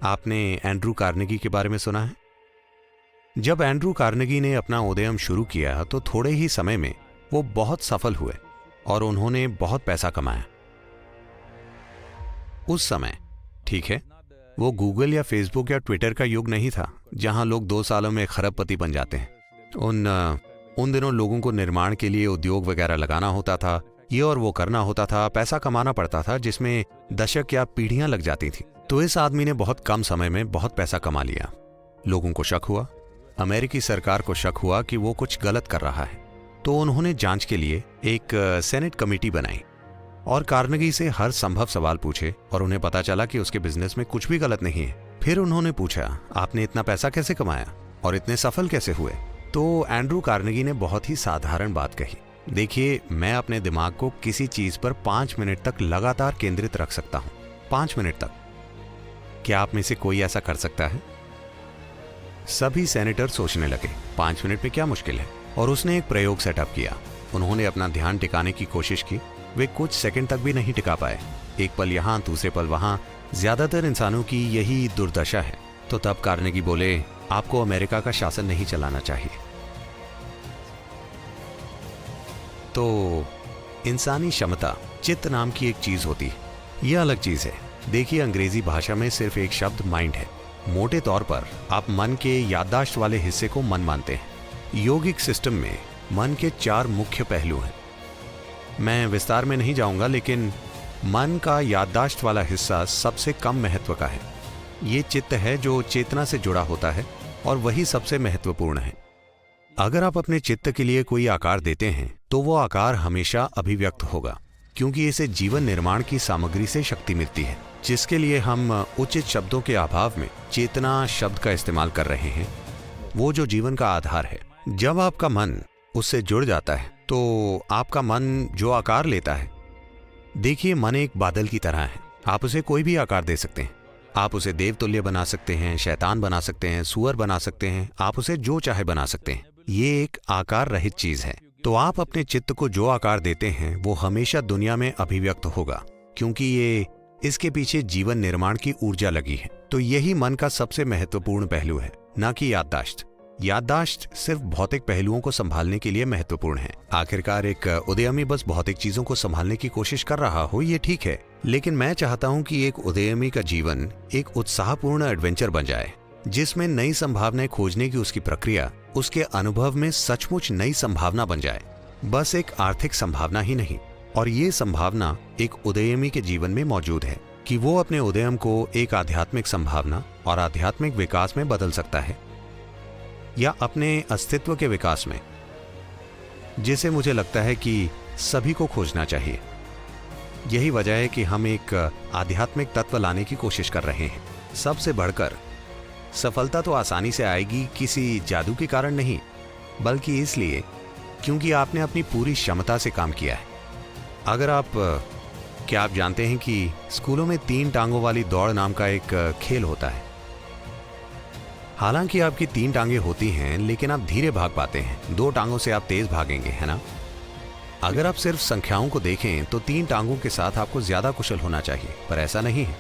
आपने Andrew Carnegie के बारे में सुना है? जब एंड्रू कार्नेगी ने अपना उद्यम शुरू किया तो थोड़े ही समय में वो बहुत सफल हुए और उन्होंने बहुत पैसा कमाया। उस समय, ठीक है, वो गूगल या फेसबुक या ट्विटर का युग नहीं था जहां लोग 2 सालों में खरबपति बन जाते हैं। उन दिनों लोगों को निर्माण के लिए उद्योग वगैरह लगाना होता था, ये और वो करना होता था, पैसा कमाना पड़ता था, जिसमें दशक या पीढ़ियां लग जाती थी। तो इस आदमी ने बहुत कम समय में बहुत पैसा कमा लिया। लोगों को शक हुआ, अमेरिकी सरकार को शक हुआ कि वो कुछ गलत कर रहा है, तो उन्होंने जांच के लिए एक सेनेट कमेटी बनाई और कार्नेगी से हर संभव सवाल पूछे और उन्हें पता चला कि उसके बिजनेस में कुछ भी गलत नहीं है। फिर उन्होंने पूछा, आपने इतना पैसा कैसे कमाया और इतने सफल कैसे हुए? तो एंड्रू कार्नेगी ने बहुत ही साधारण बात कही, देखिए, मैं अपने दिमाग को किसी चीज पर 5 मिनट तक लगातार केंद्रित रख सकता हूं। 5 मिनट तक। क्या आप में से कोई ऐसा कर सकता है? सभी सेनेटर सोचने लगे, 5 मिनट में क्या मुश्किल है? और उसने एक प्रयोग सेटअप किया। उन्होंने अपना ध्यान टिकाने की कोशिश की। वे कुछ सेकंड तक भी नहीं टिका पाए। एक पल यहां, दूसरे पल वहां। ज्यादातर इंसानों की यही दुर्दशा है। तो तब कार्नेगी बोले, आपको अमेरिका का शासन नहीं चलाना चाहिए। तो इंसानी क्षमता, चित्त नाम की एक चीज होती है। यह अलग चीज है। देखिए, अंग्रेजी भाषा में सिर्फ एक शब्द माइंड है। मोटे तौर पर आप मन के याददाश्त वाले हिस्से को मन मानते हैं। यौगिक सिस्टम में मन के 4 मुख्य पहलू हैं। मैं विस्तार में नहीं जाऊंगा, लेकिन मन का याददाश्त वाला हिस्सा सबसे कम महत्व का है। ये चित्त है जो चेतना से जुड़ा होता है और वही सबसे महत्वपूर्ण है। अगर आप अपने चित्त के लिए कोई आकार देते हैं तो वो आकार हमेशा अभिव्यक्त होगा, क्योंकि इसे जीवन निर्माण की सामग्री से शक्ति मिलती है, जिसके लिए हम उचित शब्दों के अभाव में चेतना शब्द का इस्तेमाल कर रहे हैं। वो जो जीवन का आधार है। जब आपका मन उससे जुड़ जाता है तो आपका मन जो आकार लेता है, देखिए, मन एक बादल की तरह है। आप उसे कोई भी आकार दे सकते हैं। आप उसे देवतुल्य बना सकते हैं, शैतान बना सकते हैं, सुअर बना सकते हैं, आप उसे जो चाहे बना सकते हैं। ये एक आकार रहित चीज है। तो आप अपने चित्त को जो आकार देते हैं वो हमेशा दुनिया में अभिव्यक्त होगा, क्योंकि इसके पीछे जीवन निर्माण की ऊर्जा लगी है। तो यही मन का सबसे महत्वपूर्ण पहलू है, ना कि याददाश्त। याददाश्त सिर्फ भौतिक पहलुओं को संभालने के लिए महत्वपूर्ण है। आखिरकार एक उद्यमी बस भौतिक चीजों को संभालने की कोशिश कर रहा हो, ये ठीक है, लेकिन मैं चाहता हूं कि एक उद्यमी का जीवन एक उत्साहपूर्ण एडवेंचर बन जाए, जिसमें नई संभावनाएं खोजने की उसकी प्रक्रिया उसके अनुभव में सचमुच नई संभावना बन जाए, बस एक आर्थिक संभावना ही नहीं। और ये संभावना एक उद्यमी के जीवन में मौजूद है कि वो अपने उद्यम को एक आध्यात्मिक संभावना और आध्यात्मिक विकास में बदल सकता है, या अपने अस्तित्व के विकास में, जिसे मुझे लगता है कि सभी को खोजना चाहिए। यही वजह है कि हम एक आध्यात्मिक तत्व लाने की कोशिश कर रहे हैं। सबसे बढ़कर सफलता तो आसानी से आएगी किसी जादू के कारण नहीं, बल्कि इसलिए क्योंकि आपने अपनी पूरी क्षमता से काम किया है। क्या आप जानते हैं कि स्कूलों में 3 टांगों वाली दौड़ नाम का एक खेल होता है? हालांकि आपकी 3 टांगे होती हैं, लेकिन आप धीरे भाग पाते हैं। 2 टांगों से आप तेज भागेंगे, है ना? अगर आप सिर्फ संख्याओं को देखें तो 3 टांगों के साथ आपको ज्यादा कुशल होना चाहिए, पर ऐसा नहीं है।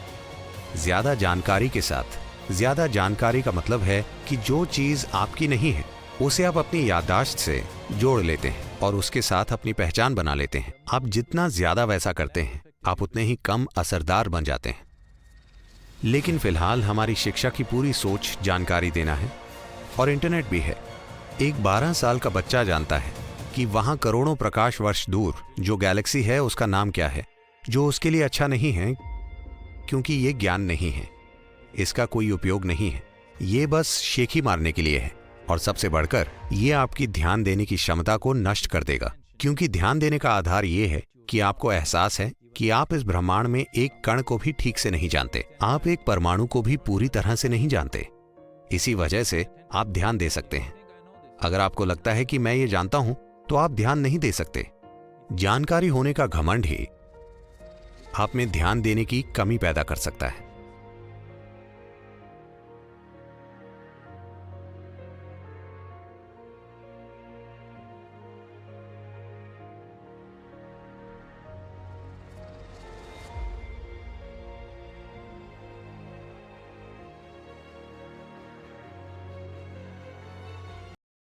ज्यादा जानकारी के साथ, ज्यादा जानकारी का मतलब है कि जो चीज आपकी नहीं है उसे आप अपनी याददाश्त से जोड़ लेते हैं और उसके साथ अपनी पहचान बना लेते हैं। आप जितना ज्यादा वैसा करते हैं, आप उतने ही कम असरदार बन जाते हैं। लेकिन फिलहाल हमारी शिक्षा की पूरी सोच जानकारी देना है, और इंटरनेट भी है। एक 12 साल का बच्चा जानता है कि वहां करोड़ों प्रकाश वर्ष दूर जो गैलेक्सी है उसका नाम क्या है, जो उसके लिए अच्छा नहीं है, क्योंकि ये ज्ञान नहीं है, इसका कोई उपयोग नहीं है, ये बस शेखी मारने के लिए है। और सबसे बढ़कर ये आपकी ध्यान देने की क्षमता को नष्ट कर देगा, क्योंकि ध्यान देने का आधार ये है कि आपको एहसास है कि आप इस ब्रह्मांड में एक कण को भी ठीक से नहीं जानते, आप एक परमाणु को भी पूरी तरह से नहीं जानते। इसी वजह से आप ध्यान दे सकते हैं। अगर आपको लगता है कि मैं ये जानता हूं, तो आप ध्यान नहीं दे सकते। जानकारी होने का घमंड ही आप में ध्यान देने की कमी पैदा कर सकता है।